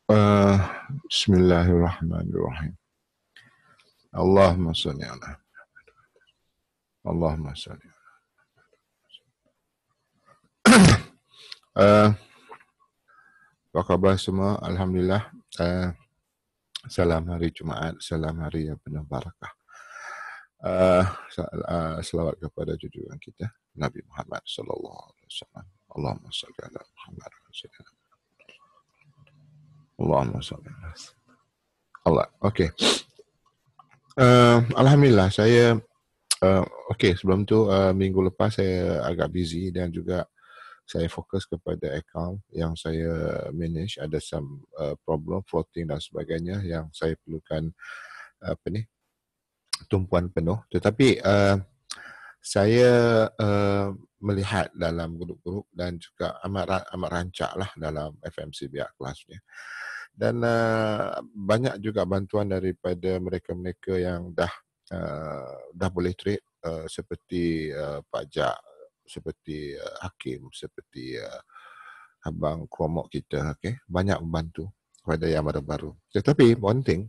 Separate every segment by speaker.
Speaker 1: Uh, Bismillahirrahmanirrahim. Allahumma salli ala. Allahumma salli. Uh, Apa khabar semua? Alhamdulillah. Salam hari Jumaat, salam hari yang penuh barakah. Selawat kepada junjungan kita Nabi Muhammad sallallahu alaihi wasallam. Allahumma salli ala Muhammad. Allahumma salli ala. Allah. Okey. Alhamdulillah saya okey, sebelum tu minggu lepas saya agak busy dan juga saya fokus kepada akaun yang saya manage. Ada some problem floating dan sebagainya yang saya perlukan tumpuan penuh. Tetapi saya melihat dalam grup-grup dan juga amat rancak lah dalam FMC biak kelasnya. Dan banyak juga bantuan daripada mereka-mereka yang dah boleh trade seperti Pak Jak, seperti Hakim, seperti Abang Kromok kita, okay? Banyak membantu kepada yang baru-baru. Tetapi one thing,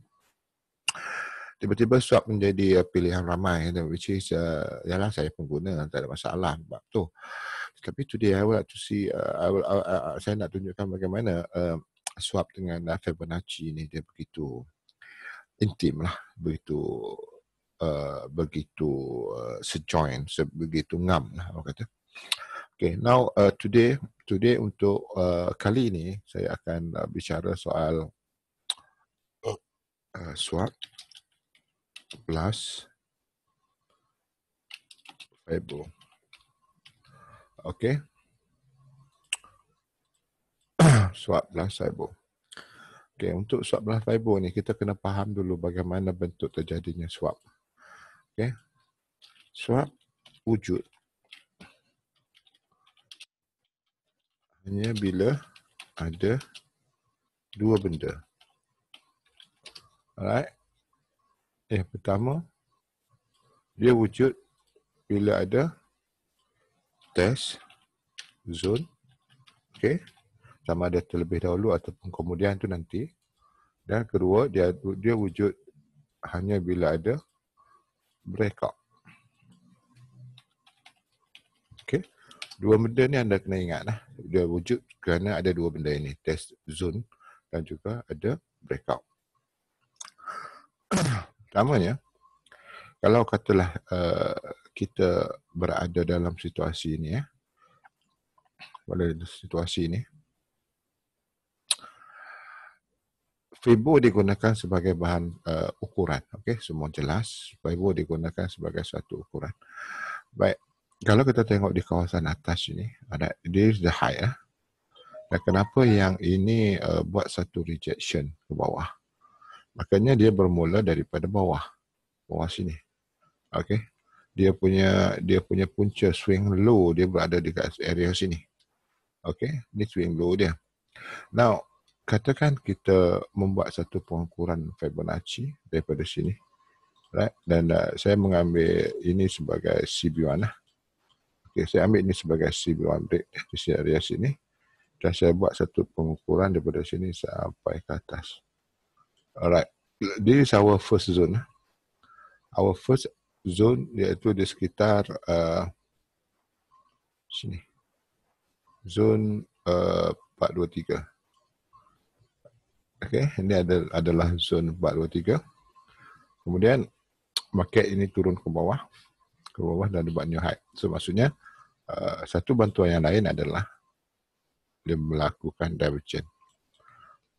Speaker 1: tiba-tiba swap menjadi pilihan ramai, which is yalah saya pengguna, tak ada masalah sebab tu. Tapi today I would like to see, saya nak tunjukkan bagaimana swap dengan Fibonacci ni dia begitu intim lah, begitu sejoin, begitu ngam lah orang kata. Okay, now today untuk kali ini saya akan bicara soal swap plus Fibo. Okay. Swap plus Fibo. Okay, untuk swap plus Fibo ni kita kena faham dulu bagaimana bentuk terjadinya swap. Okay. Swap wujud hanya bila ada dua benda. Alright. Yang pertama, dia wujud bila ada test zone. Okay. Sama ada terlebih dahulu ataupun kemudian tu nanti. Dan kedua, dia wujud hanya bila ada breakout. Okay. Dua benda ni anda kena ingat lah. Dia wujud kerana ada dua benda ini. Test zone dan juga ada breakout. Pertamanya, kalau katalah kita berada dalam situasi ini, pada situasi ini, Fibo digunakan sebagai bahan ukuran. Okay, semua jelas. Fibo digunakan sebagai satu ukuran. Baik, kalau kita tengok di kawasan atas ini, ada this is the high. Dan kenapa yang ini buat satu rejection ke bawah? Makanya dia bermula daripada bawah sini. Okay, dia punya punca swing low dia berada di area sini. Okay, ini swing low dia. Now, katakan kita membuat satu pengukuran Fibonacci daripada sini, right? Dan saya mengambil ini sebagai CB1 lah. Okay, saya ambil ini sebagai CB1 break di area sini dan saya buat satu pengukuran daripada sini sampai ke atas. Alright, this is our first zone. Our first zone iaitu di sekitar sini, zone 423. Okay, ini adalah zone 423. Kemudian market ini turun ke bawah dan buat new high. So maksudnya satu bantuan yang lain adalah dia melakukan divergence.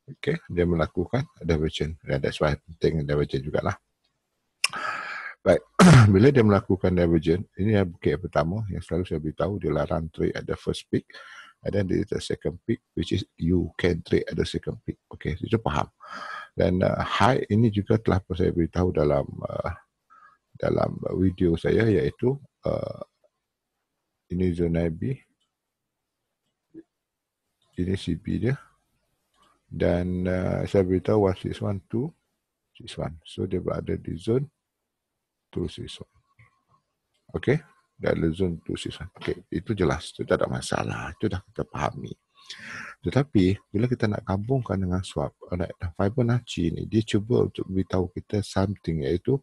Speaker 1: Okay, dia melakukan divergence. Dan that's why penting divergence jugalah. Baik, bila dia melakukan divergence, ini yang bukit pertama yang selalu saya beritahu, dia larang trade at the first peak. And then there is the second peak, which is you can trade at the second peak. Okay, itu faham. Dan high ini juga telah saya beritahu dalam video saya, iaitu ini zona B, ini CB dia, dan saya beritahu 161 261. So dia berada di zone 261. Okay, dan zone 261. Okay, itu jelas, itu tak ada masalah, itu dah kita pahami. Tetapi bila kita nak gabungkan dengan swap, alright, Fibonacci ni dia cuba untuk beritahu kita something, iaitu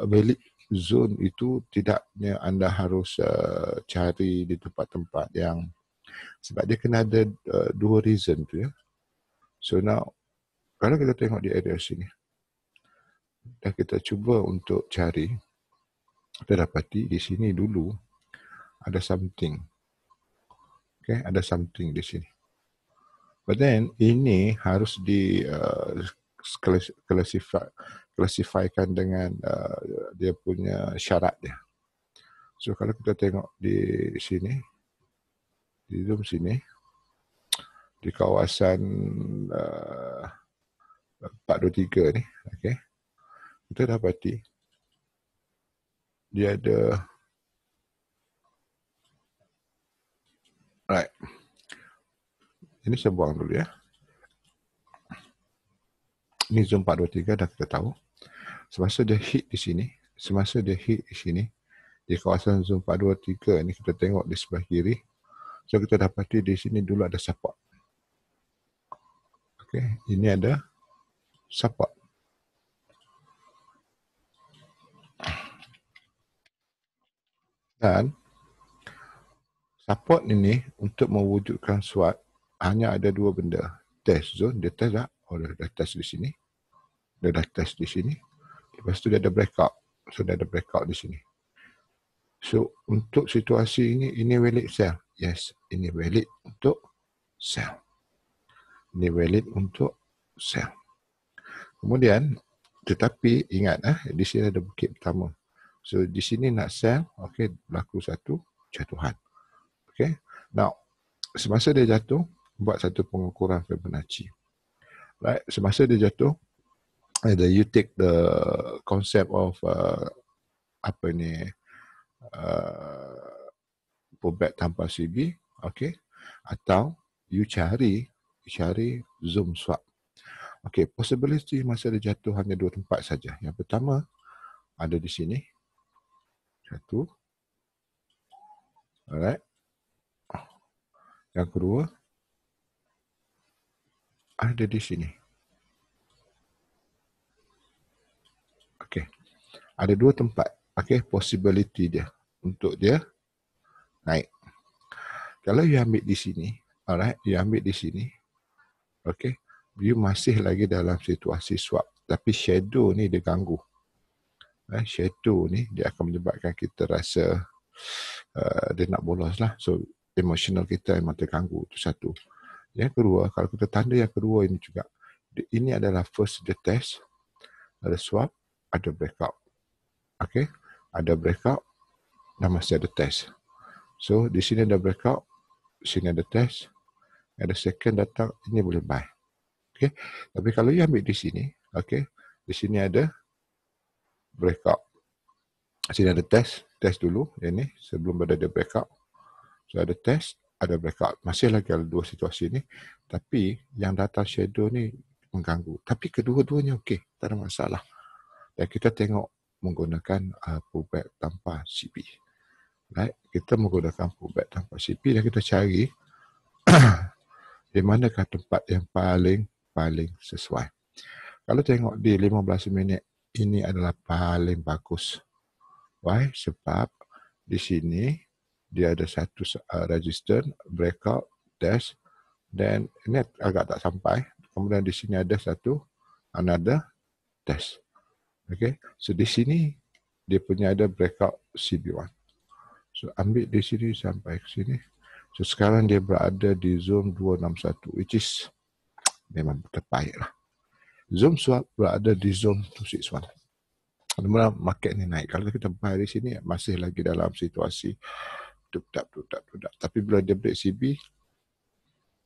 Speaker 1: valid zone itu tidaknya anda harus cari di tempat-tempat yang, sebab dia kena ada dua reason tu ya. So now kalau kita tengok di area sini dan kita cuba untuk cari, kita dapati di sini dulu ada something. Okay, ada something di sini. But then ini harus di klasifikasikan dengan dia punya syarat dia. So kalau kita tengok di sini, di zoom sini, di kawasan 423 ni, okay, kita dapati dia ada, right, ini saya buang dulu ya. Ini zoom 423 dah kita tahu. Semasa dia hit di sini, di kawasan zoom 423 ni, kita tengok di sebelah kiri. So kita dapati di sini dulu ada support. Okay, ini ada support. Dan support ini untuk mewujudkan SWOT hanya ada dua benda. Test zone, dia test tak? Oh, dia dah test di sini. Dia dah test di sini. Lepas tu dia ada breakout. So dia ada breakout di sini. So untuk situasi ini valid sell. Yes, ini valid untuk sell. Ini valid untuk sell. Kemudian, tetapi ingat di sini ada bukit pertama. So di sini nak sell, okay, berlaku satu jatuhan. Okay. Now, semasa dia jatuh, buat satu pengukuran Fibonacci. Right, semasa dia jatuh, you take the concept of pullback tanpa CB, okay, atau you cari zoom swap. Okay, possibility masa dia jatuh hanya dua tempat saja. Yang pertama ada di sini, satu, alright. Yang kedua ada di sini. Okay, ada dua tempat. Okay, possibility dia untuk dia naik. Kalau you ambil di sini, alright, you ambil di sini, okay, you masih lagi dalam situasi swap, tapi shadow ni dia ganggu. Shadow ni dia akan menyebabkan kita rasa dia nak bolos lah. So emotional kita memang terganggu, itu satu. Yang kedua, kalau kita tanda yang kedua ini juga, ini adalah first the test, ada swap, ada breakout. Okay, ada breakout dan masih ada test. So di sini ada breakout, sini ada test, ada second datang, ini boleh buy. Okay, tapi kalau you ambil di sini, okay, di sini ada breakout, sini ada test dulu, ini sebelum ada breakout. So ada test, ada breakout, masih lagi ada dua situasi ni, tapi yang datang shadow ni mengganggu. Tapi kedua-duanya okey, tak ada masalah. Dan kita tengok menggunakan pullback tanpa CP. Right? Kita menggunakan pullback tanpa CP dan kita cari di manakah tempat yang paling sesuai. Kalau tengok di 15 minit, ini adalah paling bagus. Why? Sebab di sini dia ada satu register, breakout, test, dan ini agak tak sampai. Kemudian di sini ada satu another test. Okay, so di sini dia punya ada breakout CB1. So ambil di sini sampai ke sini. So sekarang dia berada di zone 261, which is memang terbaik lah. Zoom swap berada di zone 261. Kemudian market ni naik. Kalau kita buy di sini masih lagi dalam situasi tudak. Tapi bila dia break CB,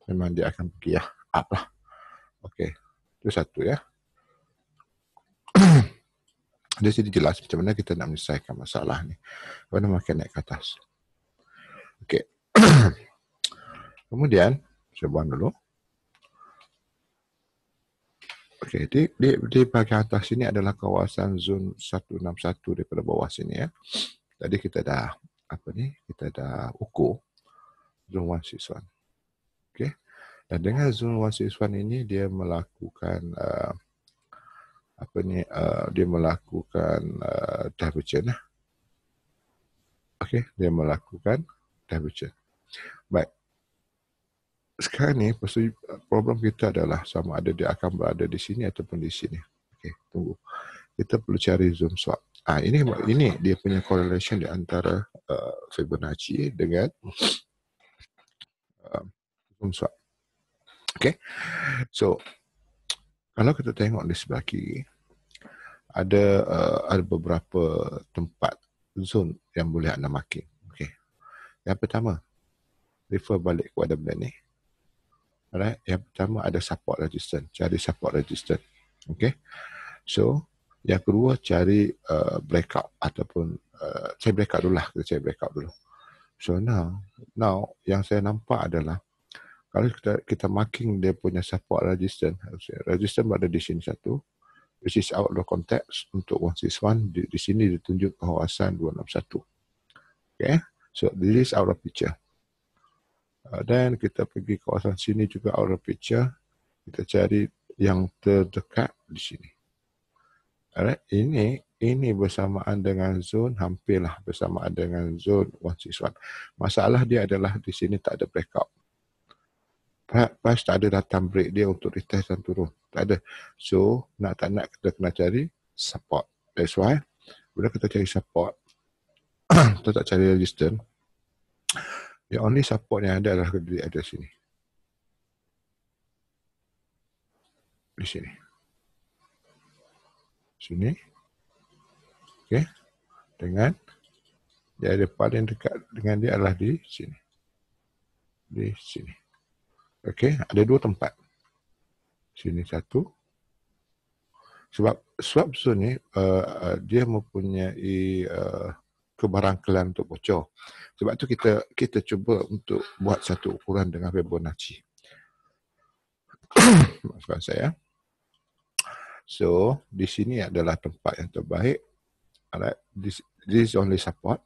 Speaker 1: memang dia akan pergi up lah. Okay, itu satu ya. Di sini jelas macam mana kita nak menyelesaikan masalah ni. Mana market naik ke atas. Okay. Kemudian, saya buang dulu. Okay, di bahagian atas sini adalah kawasan zone 161 daripada bawah sini ya. Tadi kita dah kita dah ukur zone 161. Okey. Dan dengan zone 161 ini dia melakukan dia melakukan divergence lah. Okey, dia melakukan divergence. Baik. Sekarang ni problem kita adalah sama ada dia akan berada di sini ataupun di sini. Okey, tunggu. Kita perlu cari zoom swap. Ini dia punya correlation di antara Fibonacci dengan zoom swap. Okey. So kalau kita tengok di sebelah kiri ada beberapa tempat zone yang boleh anda marking. Okey. Yang pertama, refer balik kepada benda ni. Alright, yang pertama ada support resistance. Cari support resistance. Okey. So, yang kedua cari breakout ataupun saya breakout dulu lah. Kita cari breakout dulu. So now yang saya nampak adalah kalau kita marking dia punya support resistance berada di sini satu, which is out of context untuk 161, di sini ditunjuk kawasan 261. Okay, so this is out of picture. Dan kita pergi kawasan sini juga out of picture. Kita cari yang terdekat di sini. Alright, ini bersamaan dengan zone, hampirlah bersamaan dengan zone 161. Masalah dia adalah di sini tak ada breakout. Price tak ada datang break dia untuk retest dan turun. Tak ada. So, tak nak kita kena cari support. That's why, bila kita cari support, kita tak cari resistance, the only support yang ada adalah di atas sini. Di sini. Sini. Okay. Dengan dia ada paling dekat dengan dia adalah di sini. Di sini. Okay. Ada dua tempat. Sini satu. Sebab zone ni dia mempunyai kebarangkalian untuk bocor. Sebab tu kita cuba untuk buat satu ukuran dengan Fibonacci. Maafkan saya. So, di sini adalah tempat yang terbaik. Alright, this is only support.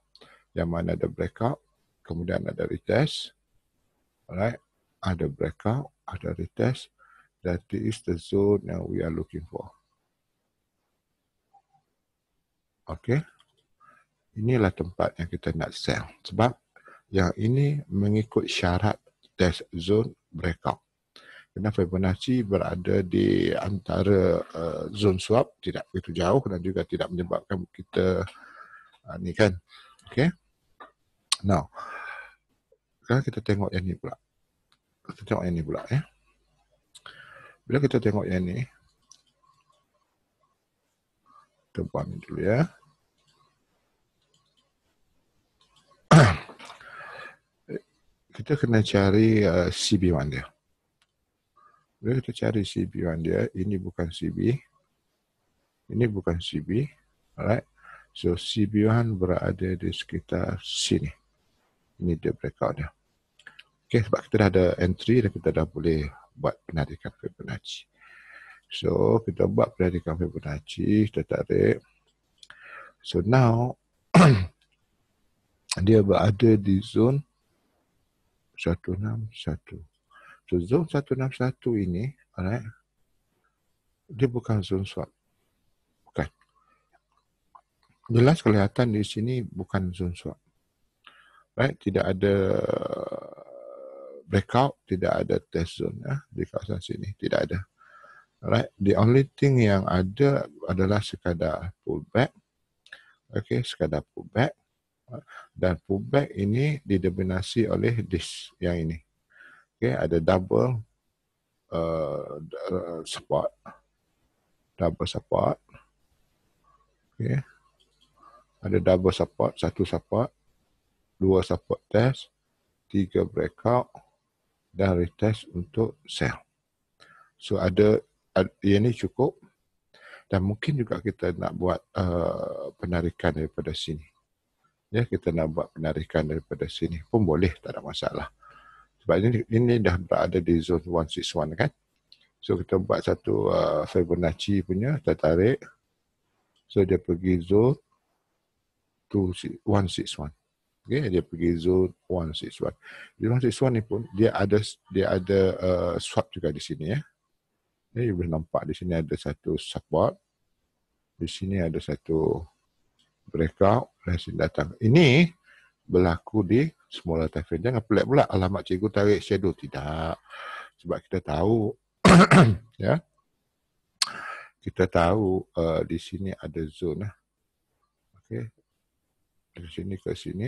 Speaker 1: Yang mana ada breakout, kemudian ada retest. Alright, ada breakout, ada retest. That is the zone yang we are looking for. Okay. Inilah tempat yang kita nak sell. Sebab yang ini mengikut syarat test zone breakout. Kerana Fibonacci berada di antara zone swap, tidak begitu jauh dan juga tidak menyebabkan kita ni kan. Okay. Now, sekarang kita tengok yang ni pula. Kita tengok yang ni pula ya. Bila kita tengok yang ni, kita buang dulu ya. Kita kena cari CB1 dia. Bila kita cari CB1 dia, ini bukan CB. Ini bukan CB. Alright. So CB1 berada di sekitar sini. Ini dia breakout dia. Okay, sebab kita dah ada entry dan kita dah boleh buat penarikan Fibonacci. So kita buat penarikan Fibonacci, kita tarik. So now dia berada di zone 161. So zone 161 ini, alright, dia bukan zone swap. Bukan. Jelas kelihatan di sini bukan zone swap. Right, tidak ada breakout, tidak ada test zone di kawasan sini, tidak ada. Alright, the only thing yang ada adalah sekadar pullback. Okay, sekadar pullback. Dan pullback ini didominasi oleh this yang ini. Okay, ada double support. Double support. Okay. Ada double support, satu support, dua support test, tiga breakout, dan retest untuk sell. So yang ini cukup. Dan mungkin juga kita nak buat penarikan daripada sini. Ya, kita nak buat penarikan daripada sini pun boleh, tak ada masalah. Sebab ini dah berada di zone 161 kan. So kita buat satu Fibonacci punya, kita tarik. So dia pergi zone 161. Okay, dia pergi zone 161. Zone 161 ni pun dia ada swap juga di sini ya. Jadi boleh nampak di sini ada satu support. Di sini ada satu breakout dan sini datang. Ini berlaku di smaller time frame. Jangan pelik pula alamat cikgu tarik shadow. Tidak. Sebab kita tahu ya. Kita tahu di sini ada zone. Okay. Dari sini ke sini.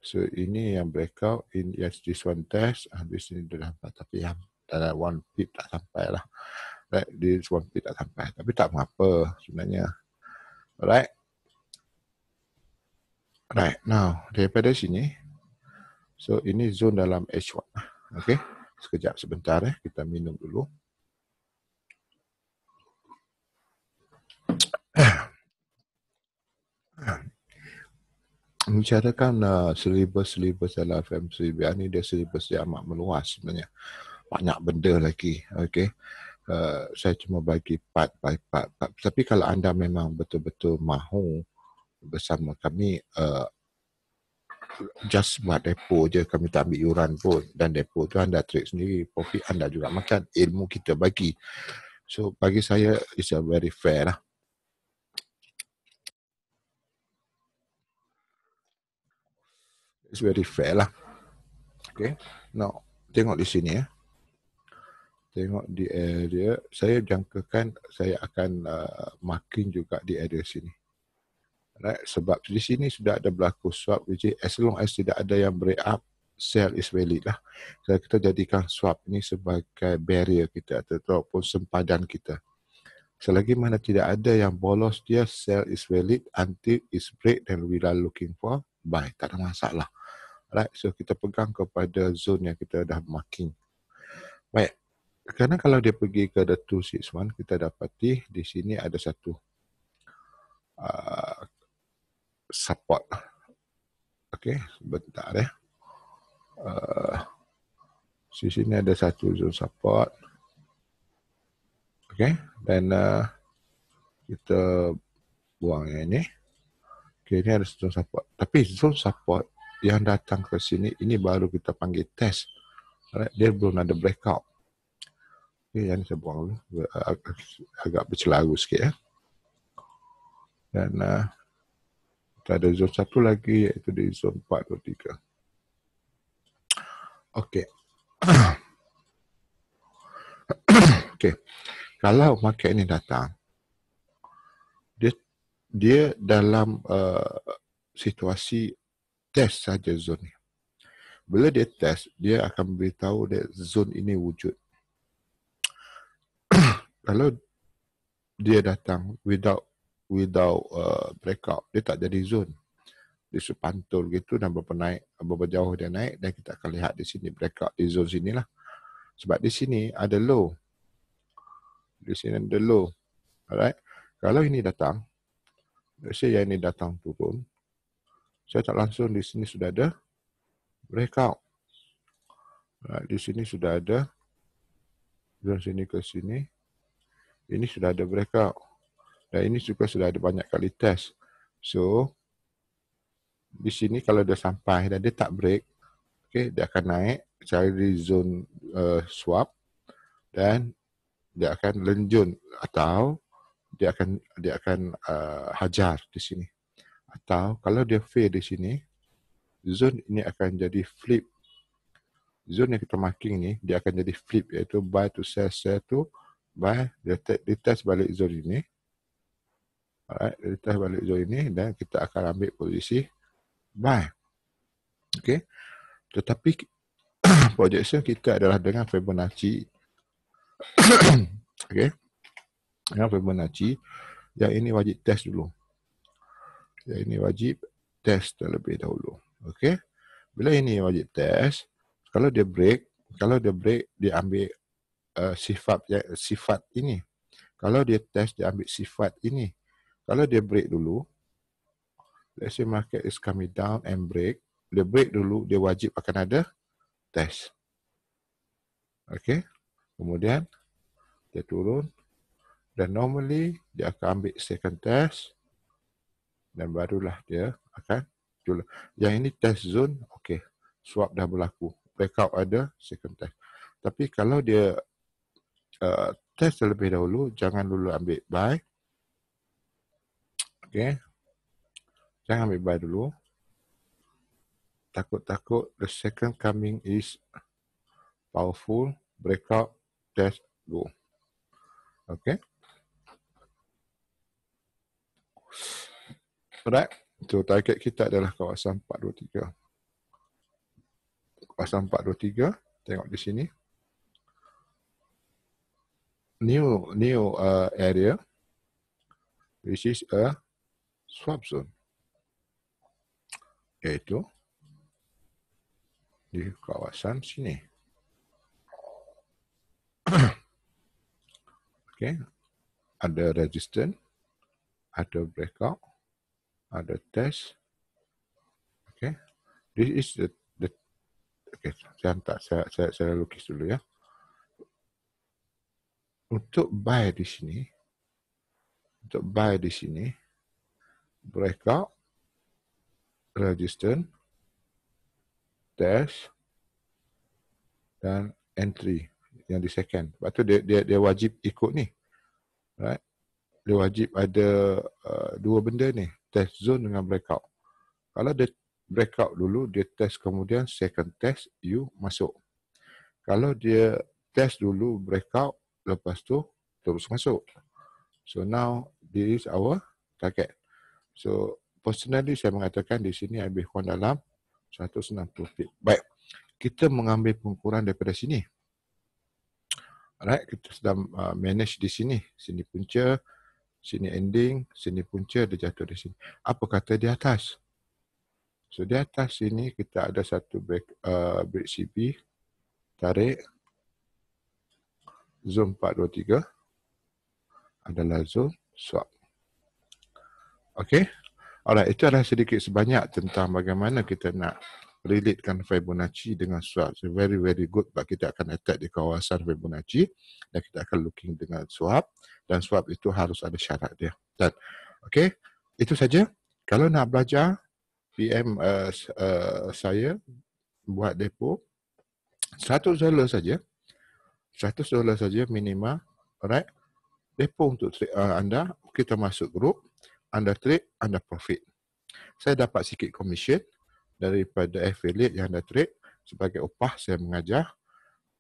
Speaker 1: So ini yang breakout, in yes, this one test, di sini dah dapat, tapi yang dalam one pip tak sampai lah. Right, this one pip tak sampai, tapi tak mengapa sebenarnya. Alright. Right, now daripada sini, so ini zone dalam H1. Okay, sekejap sebentar kita minum dulu. Membicarakan syllabus dalam FMCBA ni, dia syllabus yang amat meluas sebenarnya. Banyak benda lagi. Okay. Saya cuma bagi part by part. Tapi kalau anda memang betul-betul mahu bersama kami, just buat depo je, kami tak ambil yuran pun. Dan depo tu anda trade sendiri, profit anda juga makan, ilmu kita bagi. So bagi saya, it's a very fair lah. It's very fair lah. Okay. Now, tengok di sini ya. Tengok di area, saya jangkakan saya akan marking juga di area sini. Right? Sebab di sini sudah ada berlaku swap, which is as long as tidak ada yang break up, sell is valid lah. So, kita jadikan swap ini sebagai barrier kita ataupun sempadan kita. Selagi mana tidak ada yang bolos dia, sell is valid until is break, then we are looking for buy. Tak ada masalah. Right? So kita pegang kepada zone yang kita dah marking. Baik. Kerana kalau dia pergi ke the 261, kita dapati di sini ada satu support. Okey, sebentar ya. Di sini ada satu zone support. Okey, dan kita buang yang ini. Okey, ini ada zone support. Tapi zone support yang datang ke sini, ini baru kita panggil test. Dia belum ada breakout. Okay, yang saya buang dulu. Agak bercelaru sikit ya. Dan kita ada zone satu lagi, iaitu di zone 423. Okey. Okey. Kalau market ini datang, dia dalam situasi test saja zone ni. Bila dia test, dia akan beritahu dia zone ini wujud. Kalau dia datang without breakout, dia tak jadi zone. Dia sepantul gitu dan berapa jauh dia naik, dan kita akan lihat di sini breakout di zone sini lah. Sebab di sini ada low. Di sini ada low. Alright. Kalau ini datang, saya yang ini datang turun, saya tak langsung di sini sudah ada breakout. Alright. Di sini sudah ada zone sini ke sini. Ini sudah ada breakout. Dan ini juga sudah ada banyak kali test. So, di sini kalau dia sampai dan dia tak break, okay, dia akan naik cari zone swap dan dia akan lenjun atau dia akan hajar di sini. Atau kalau dia fail di sini, zone ini akan jadi flip. Zone yang kita marking ni, dia akan jadi flip, iaitu buy to sell, sell to buy. Dia test balik zone ini. Alright, dia test balik zone ini dan kita akan ambil posisi buy. Okay. Tetapi projection kita adalah dengan Fibonacci. Okay. Dengan Fibonacci, yang ini wajib test dulu. Yang ini wajib test terlebih dahulu. Okay. Bila ini wajib test, kalau dia break, dia ambil sifat ini. Kalau dia test, dia ambil sifat ini. Kalau dia break dulu, let's say market is coming down and break. Dia break dulu, dia wajib akan ada test. Okay. Kemudian, dia turun. Dan normally, dia akan ambil second test. Dan barulah dia akan Yang ini test zone, okey. Swap dah berlaku. Breakout ada, second test. Tapi kalau dia test terlebih dahulu, jangan dulu ambil buy. Okey. Jangan ambil buy dulu. Takut-takut the second coming is powerful. Breakout, test, go. Okey. Alright. So, target kita adalah kawasan 423. Kawasan 423. Tengok di sini. New area. Which is a swap zone. Iaitu di kawasan sini. Okay. Ada resistance, ada breakout, ada test. Okay. This is the okay. Saya lukis dulu ya. Untuk buy di sini, breakout, resistance, test, dan entry yang di second. Sebab tu dia wajib ikut ni. Right? Dia wajib ada dua benda ni, test zone dengan breakout. Kalau dia breakout dulu, dia test kemudian second test, you masuk. Kalau dia test dulu breakout, lepas tu terus masuk. So now this is our target. So personally saya mengatakan di sini lebih kurang dalam 160 pip. Baik, kita mengambil pengukuran daripada sini. Alright, kita sedang manage di sini. Sini punca, sini ending, sini punca, dia jatuh di sini. Apa kata di atas? So di atas sini kita ada satu break CP, tarik. Zone 423 adalah zone swap. Okey. Alright, itu adalah sedikit sebanyak tentang bagaimana kita nak relatekan Fibonacci dengan swap. So very good, sebab kita akan attack di kawasan Fibonacci dan kita akan looking dengan swap, dan swap itu harus ada syarat dia. Dan okey, itu saja. Kalau nak belajar, PM saya buat depo $100 saja. $100 saja minima. Alright. Depo untuk anda, kita masuk grup, anda trade, anda profit. Saya dapat sikit commission daripada affiliate yang anda trade. Sebagai upah saya mengajar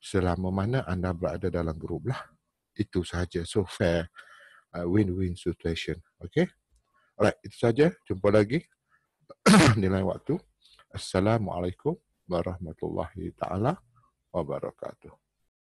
Speaker 1: selama mana anda berada dalam grup lah. Itu sahaja. So fair, win-win situation. Okay. Alright, itu saja. Jumpa lagi di lain waktu. Assalamualaikum warahmatullahi taala wabarakatuh.